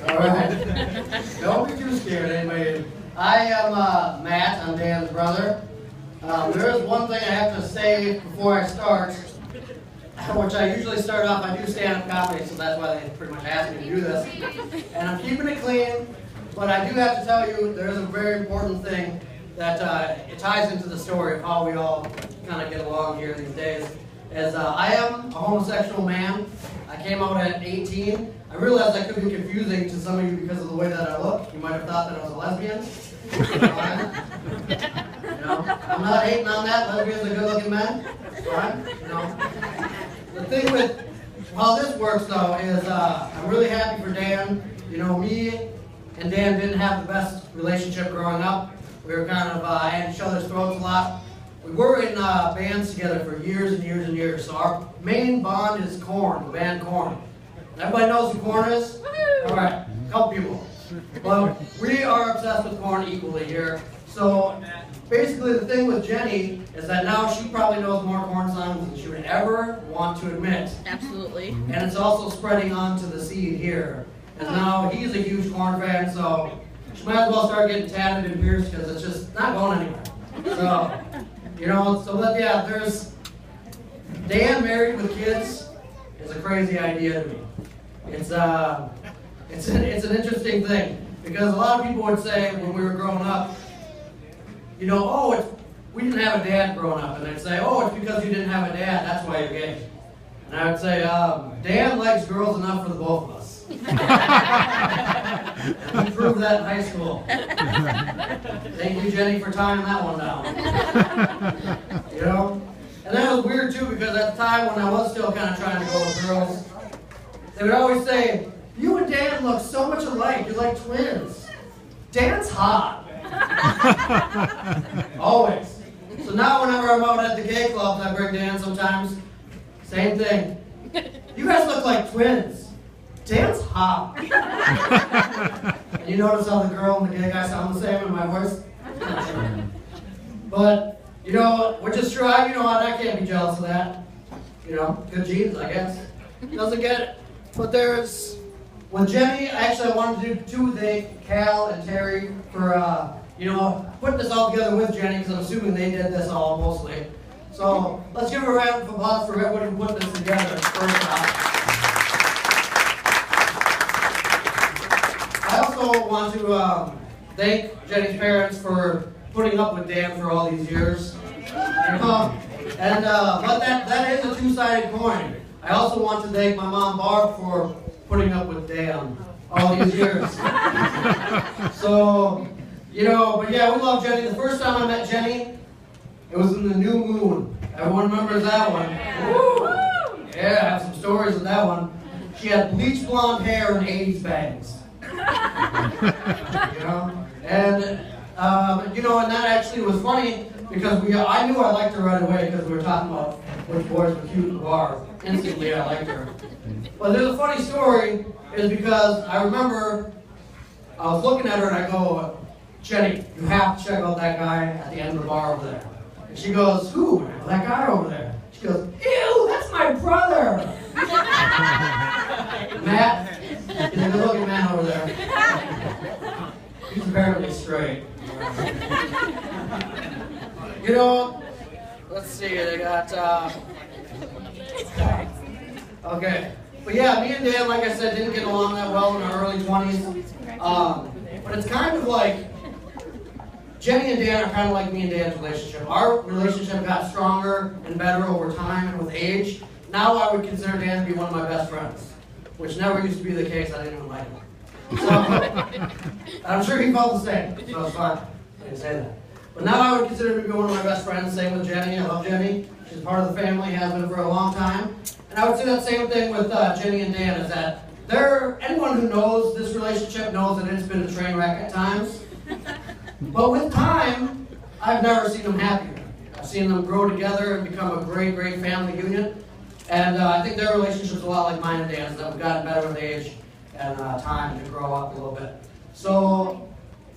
All right. Don't be too scared, anyway. I am Matt. I'm Dan's brother. There is one thing I have to say before I start, which I usually start off. I do stand-up comedy, so that's why they pretty much asked me to do this. And I'm keeping it clean, but I do have to tell you there is a very important thing that it ties into the story of how we all kind of get along here these days. As I am a homosexual man. I came out at 18. I realized that could be confusing to some of you because of the way that I look. You might have thought that I was a lesbian. You know, I'm not hating on that. Lesbians are good-looking men. It's fine. You know. The thing with how this works, though, is I'm really happy for Dan. You know, me and Dan didn't have the best relationship growing up. We were kind of at each other's throats a lot. We were in bands together for years and years and years. So our main bond is Korn, the band Korn. Everybody knows who Korn is? All right, a couple people. Well, we are obsessed with Korn equally here. So basically the thing with Jenny is that now she probably knows more Korn songs than she would ever want to admit. Absolutely. And it's also spreading onto the seed here. And now he's a huge Korn fan, so she might as well start getting tatted and pierced because it's just not going anywhere. So, you know, so that, yeah, there's Dan married with kids is a crazy idea to me. It's an interesting thing because a lot of people would say when we were growing up, you know, oh, we didn't have a dad growing up, and they'd say, oh, it's because you didn't have a dad, that's why you're gay. And I would say, Dan likes girls enough for the both of us. And he proved that in high school. Thank you, Jenny, for tying that one down. You know? And that was weird, too, because at the time when I was still kind of trying to go with girls, they would always say, you and Dan look so much alike. You're like twins. Dan's hot. Always. So now whenever I'm out at the gay clubs, I bring Dan sometimes. Same thing. You guys look like twins. Dan's hot. And you notice how the girl and the gay guy sound the same in my voice? But, you know, which is true. You know what? I can't be jealous of that. You know, good genes, I guess. Doesn't get it. But there's, with Jenny, actually I wanted to thank Cal and Terry for, you know, putting this all together with Jenny, because I'm assuming they did this all mostly. So let's give a round of applause for everybody who put this together first off. I also want to thank Jenny's parents for putting up with Dan for all these years. But that is a two-sided coin. I also want to thank my mom Barb for putting up with Dan all these years. So, you know, but yeah, we love Jenny. The first time I met Jenny, it was in the New Moon. Everyone remembers that one? Woo! Yeah, I have some stories of that one. She had bleach blonde hair and 80s bangs. You know? And, you know, and that actually was funny because I knew I liked her right away because we were talking about which boys were cute in the bar. Instantly, I liked her. But there's a funny story, is because I remember I was looking at her and I go, Jenny, you have to check out that guy at the end of the bar over there. And she goes, who? That guy over there. She goes, ew, that's my brother. Matt, he's a good-looking man over there. He's apparently straight. You know, let's see, they got, okay. But yeah, me and Dan, like I said, didn't get along that well in our early 20s. But it's kind of like, Jenny and Dan are kind of like me and Dan's relationship. Our relationship got stronger and better over time and with age. Now I would consider Dan to be one of my best friends, which never used to be the case. I didn't even like him. So, I'm sure he felt the same, so it's fine. I didn't say that. But now I would consider him to be one of my best friends. Same with Jenny. I love Jenny. She's part of the family, has been for a long time. And I would say that same thing with Jenny and Dan, is that anyone who knows this relationship knows that it's been a train wreck at times. But with time, I've never seen them happier. I've seen them grow together and become a great, great family union. And I think their relationship's a lot like mine and Dan's, that we've gotten better with age and time to grow up a little bit. So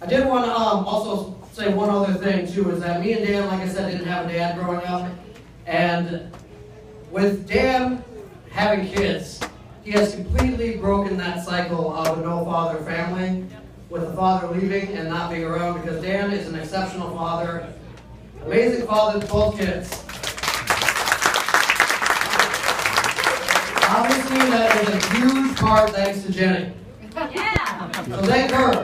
I did want to also say one other thing too, is that me and Dan, like I said, didn't have a dad growing up. And with Dan having kids, he has completely broken that cycle of a no-father family, with the father leaving and not being around, because Dan is an exceptional father, amazing father to both kids. Obviously, that is a huge part thanks to Jenny. Yeah. So thank her.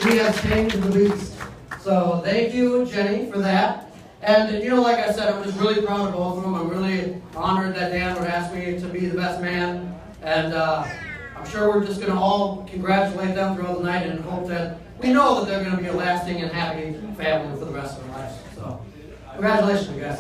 She has changed the beast. So thank you, Jenny, for that. And you know, like I said, I'm just really proud of both of them. I'm really honored that Dan would ask me to be the best man. And I'm sure we're just going to all congratulate them throughout the night and hope that we know that they're going to be a lasting and happy family for the rest of their lives. So congratulations, you guys.